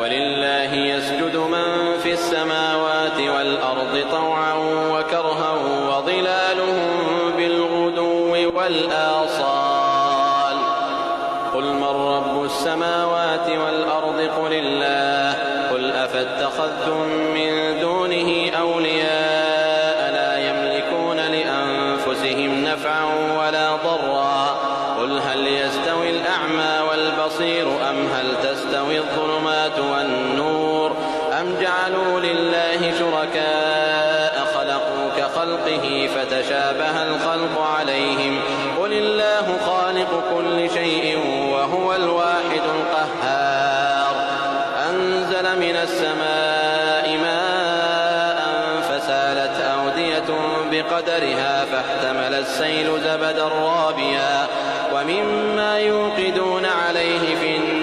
ولله يسجد من في السماوات والأرض طوعا وكرها وظلالهم بالغدو والآصال. قل من رب السماوات والأرض قل الله. قل أفاتخذتم من دونه أولياء لا يملكون لأنفسهم نفعا ولا ضرا. قل هل يستوي الأعمى والبصير أم هل تستوي الظلمات والنور أم جعلوا لله شركاء خلقوا كخلقه فتشابه الخلق عليهم. قل الله خالق كل شيء وهو الواحد القهار. أنزل من السماء ماء فسالت أودية بقدرها فاحتمل السيل زبدا رابيا ومما يوقدون عليه في النار